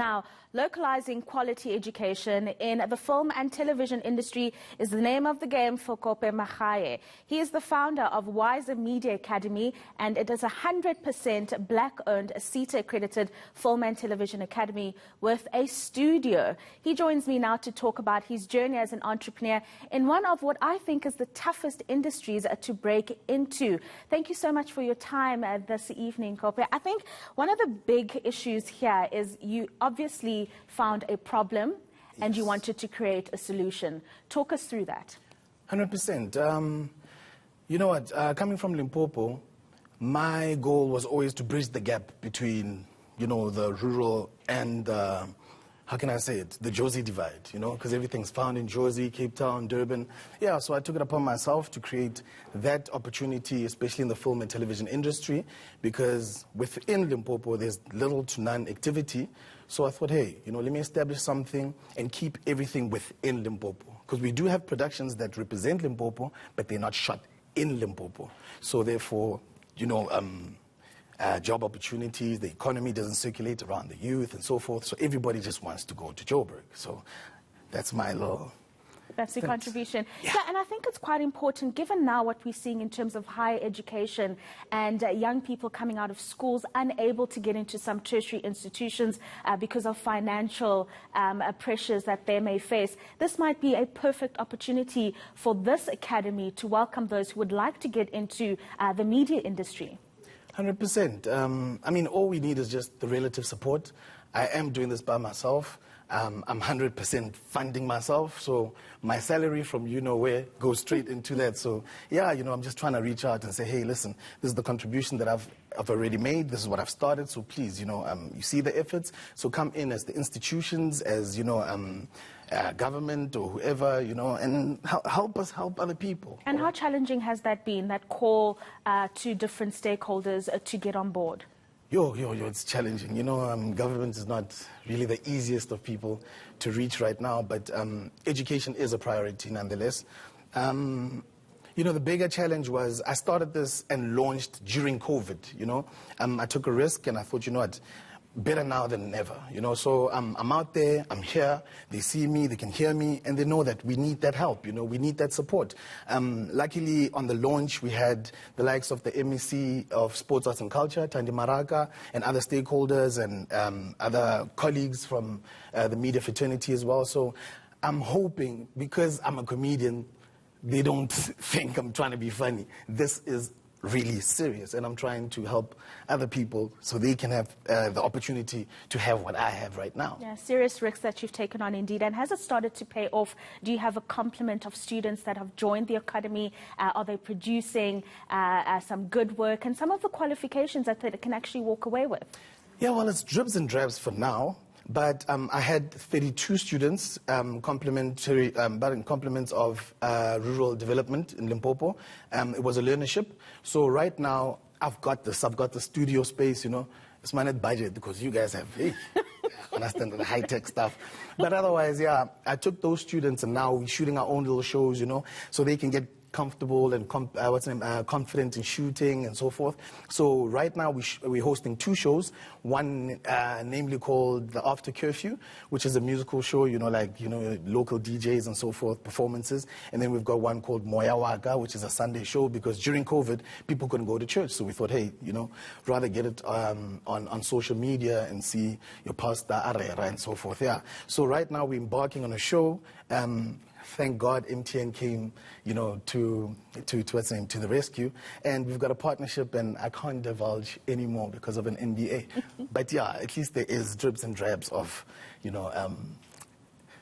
Now, localizing quality education in the film and television industry is the name of the game for Kope Makgae. He is the founder of Wyza Media Academy, and it is a 100% Black-owned SETA accredited film and television academy with a studio. He joins me now to talk about his journey as an entrepreneur in one of what I think is the toughest industries to break into. Thank you so much for your time this evening, Kope. I think one of the big issues here is you obviously found a problem and you wanted to create a solution. Talk us through that. 100%. You know what, coming from Limpopo, my goal was always to bridge the gap between, you know, the rural and, how can I say it, the Jozi divide, you know, because everything's found in Jozi, Cape Town, Durban. Yeah, so I took it upon myself to create that opportunity, especially in the film and television industry, because within Limpopo, there's little to none activity. So I thought, hey, you know, let me establish something and keep everything within Limpopo. Because we do have productions that represent Limpopo, but they're not shot in Limpopo. So therefore, you know, job opportunities, the economy doesn't circulate around the youth and so forth. So everybody just wants to go to Joburg. So that's my little... That's the contribution. Yeah, and I think it's quite important, given now what we're seeing in terms of higher education and young people coming out of schools unable to get into some tertiary institutions because of financial pressures that they may face. This might be a perfect opportunity for this academy to welcome those who would like to get into the media industry. 100%. I mean, all we need is just the relative support. I am doing this by myself. I'm 100% funding myself, so my salary from you-know-where goes straight into that. So, yeah, you know, I'm just trying to reach out and say, hey, listen, this is the contribution that I've already made. This is what I've started, so please, you know, you see the efforts. So come in as the institutions, as, you know, government or whoever, you know, and help us help other people. And how challenging has that been, that call to different stakeholders to get on board? Yo, it's challenging. You know, government is not really the easiest of people to reach right now, but education is a priority nonetheless. You know, the bigger challenge was I started this and launched during COVID, you know. I took a risk and I thought, you know what, better now than never, you know. So I'm out there, I'm here, they see me, they can hear me, and they know that we need that help, you know, we need that support. Luckily, on the launch, we had the likes of the MEC of Sports, Arts and Culture, Tandi Maraka, and other stakeholders and other colleagues from the media fraternity as well. So I'm hoping, because I'm a comedian, they don't think I'm trying to be funny. This is really serious, and I'm trying to help other people so they can have the opportunity to have what I have right now. Yeah, serious risks that you've taken on indeed. And has it started to pay off? Do you have a complement of students that have joined the academy? Are they producing some good work and some of the qualifications that they can actually walk away with? Yeah, well, it's dribs and drabs for now. But I had 32 students, compliments of rural development in Limpopo. It was a learnership. So right now, I've got this. I've got the studio space, you know. It's my net budget because you guys have, hey, understand the high-tech stuff. But otherwise, yeah, I took those students and now we're shooting our own little shows, you know, so they can get comfortable and confident in shooting and so forth. So right now we're hosting two shows. One namely called The After Curfew, which is a musical show, you know, like, you know, local DJs and so forth, performances. And then we've got one called Moya Waka, which is a Sunday show, because during COVID, people couldn't go to church. So we thought, hey, you know, rather get it on social media and see your pastor, Arera, and so forth. Yeah. So right now we're embarking on a show. Thank God MTN came, you know, to the rescue, and we've got a partnership, and I can't divulge anymore because of an NDA. But yeah, at least there is dribs and drabs of, you know,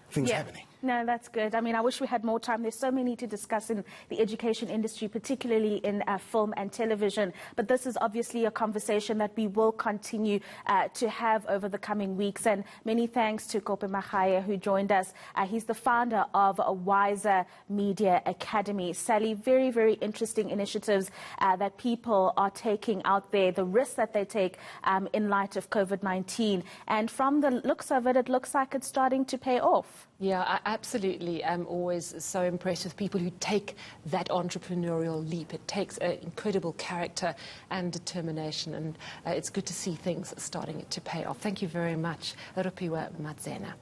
things happening. No, that's good. I mean, I wish we had more time. There's so many to discuss in the education industry, particularly in film and television. But this is obviously a conversation that we will continue to have over the coming weeks. And many thanks to Kope Makgae, who joined us. He's the founder of Wyza Media Academy. Sally, very, very interesting initiatives that people are taking out there, the risks that they take in light of COVID-19. And from the looks of it, it looks like it's starting to pay off. Yeah, I absolutely am always so impressed with people who take that entrepreneurial leap. It takes an incredible character and determination, and it's good to see things starting to pay off. Thank you very much, Wyza Media Academy.